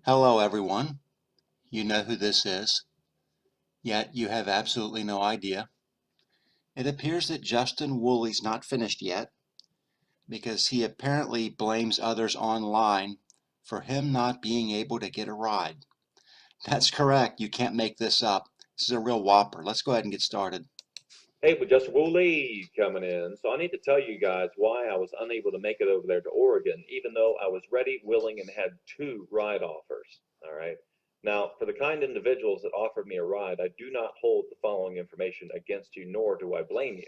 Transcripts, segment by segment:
Hello everyone. You know who this is, yet you have absolutely no idea. It appears that Justin Woolley's not finished yet because he apparently blames others online for him not being able to get a ride. That's correct. You can't make this up. This is a real whopper. Let's go ahead and get started. Hey, with Justin Woolley coming in. So I need to tell you guys why I was unable to make it over there to Oregon, even though I was ready, willing, and had two ride offers. All right. Now, for the kind individuals that offered me a ride, I do not hold the following information against you, nor do I blame you.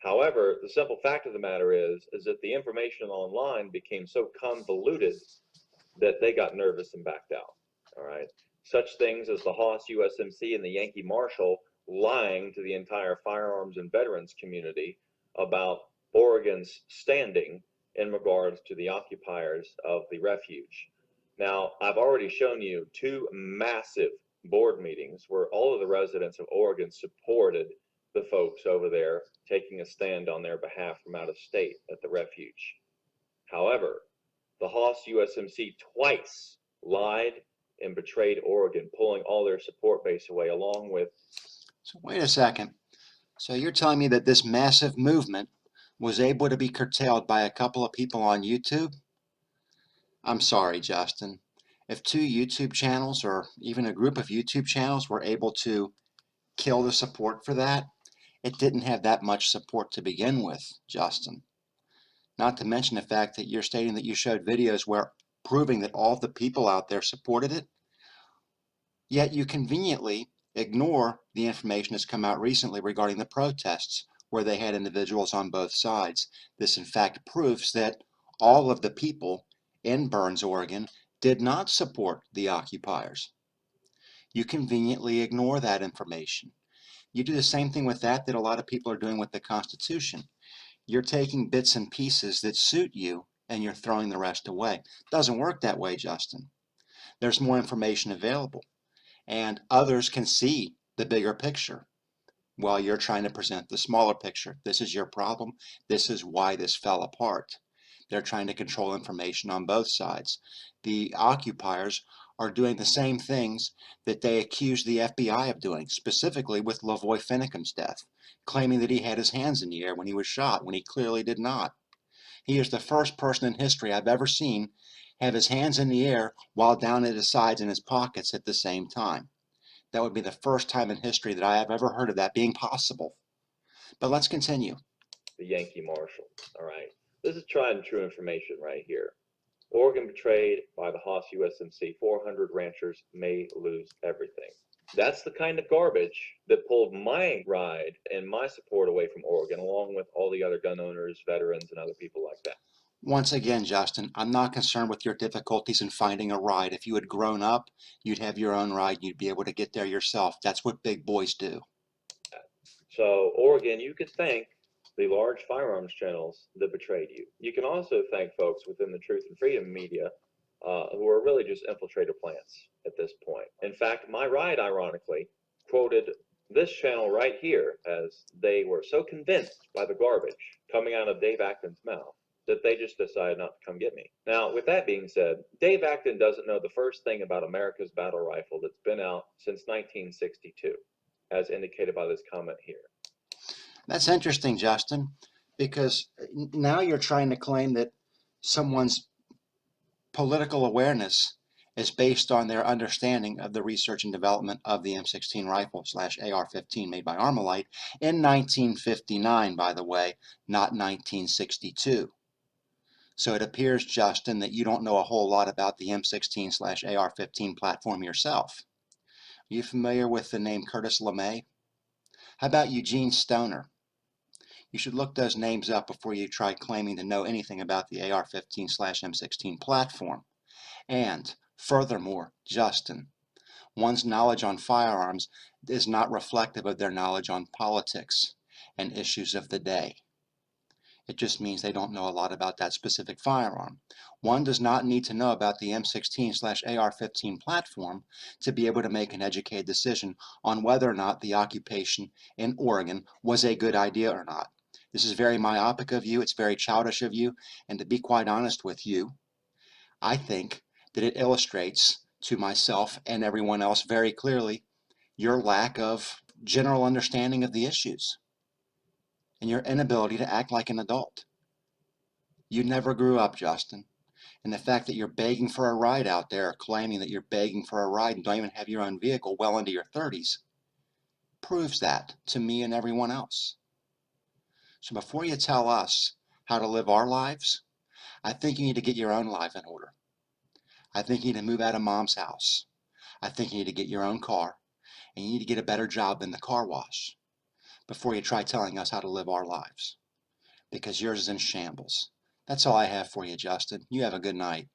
However, the simple fact of the matter is that the information online became so convoluted that they got nervous and backed out. All right. Such things as the Haas USMC and the Yankee Marshal lying to the entire firearms and veterans community about Oregon's standing in regards to the occupiers of the refuge. Now, I've already shown you two massive board meetings where all of the residents of Oregon supported the folks over there taking a stand on their behalf from out of state at the refuge. However, the Haas USMC twice lied and betrayed Oregon, pulling all their support base away, along with. So wait a second. So you're telling me that this massive movement was able to be curtailed by a couple of people on YouTube? I'm sorry, Justin. If two YouTube channels or even a group of YouTube channels were able to kill the support for that, it didn't have that much support to begin with, Justin. Not to mention the fact that you're stating that you showed videos where proving that all the people out there supported it, yet you conveniently ignore the information that's come out recently regarding the protests where they had individuals on both sides. This in fact proves that all of the people in Burns, Oregon did not support the occupiers. You conveniently ignore that information. You do the same thing with that a lot of people are doing with the Constitution. You're taking bits and pieces that suit you and you're throwing the rest away. It doesn't work that way, Justin. There's more information available and others can see the bigger picture while you're trying to present the smaller picture. This is your problem. This is why this fell apart. They're trying to control information on both sides. The occupiers are doing the same things that they accused the FBI of doing, specifically with Lavoy Finicum's death, claiming that he had his hands in the air when he was shot, when he clearly did not. He is the first person in history I've ever seen have his hands in the air while down at his sides in his pockets at the same time. That would be the first time in history that I have ever heard of that being possible. But let's continue. The Yankee Marshal. All right. This is tried and true information right here. Oregon betrayed by the Haas USMC. 400 ranchers may lose everything. That's the kind of garbage that pulled my ride and my support away from Oregon, along with all the other gun owners, veterans, and other people like that. Once again, Justin, I'm not concerned with your difficulties in finding a ride. If you had grown up, you'd have your own ride. You'd be able to get there yourself. That's what big boys do. So, Oregon, you could thank the large firearms channels that betrayed you. You can also thank folks within the Truth and Freedom media who are really just infiltrator plants at this point. In fact, my ride, ironically, quoted this channel right here as they were so convinced by the garbage coming out of Dave Acton's mouth that they just decided not to come get me. Now, with that being said, Dave Acton doesn't know the first thing about America's battle rifle that's been out since 1962, as indicated by this comment here. That's interesting, Justin, because now you're trying to claim that someone's political awareness is based on their understanding of the research and development of the M16 rifle slash AR-15 made by Armalite in 1959, by the way, not 1962. So it appears, Justin, that you don't know a whole lot about the M16 slash AR-15 platform yourself. Are you familiar with the name Curtis LeMay? How about Eugene Stoner? You should look those names up before you try claiming to know anything about the AR-15 slash M16 platform. And furthermore, Justin, one's knowledge on firearms is not reflective of their knowledge on politics and issues of the day. It just means they don't know a lot about that specific firearm. One does not need to know about the M16/AR-15 platform to be able to make an educated decision on whether or not the occupation in Oregon was a good idea or not. This is very myopic of you, it's very childish of you, and to be quite honest with you, I think that it illustrates to myself and everyone else very clearly your lack of general understanding of the issues and your inability to act like an adult. You never grew up, Justin. And the fact that you're begging for a ride out there, claiming that you're begging for a ride and don't even have your own vehicle well into your 30s, proves that to me and everyone else. So before you tell us how to live our lives, I think you need to get your own life in order. I think you need to move out of mom's house. I think you need to get your own car, and you need to get a better job than the car wash before you try telling us how to live our lives, because yours is in shambles. That's all I have for you, Justin. You have a good night.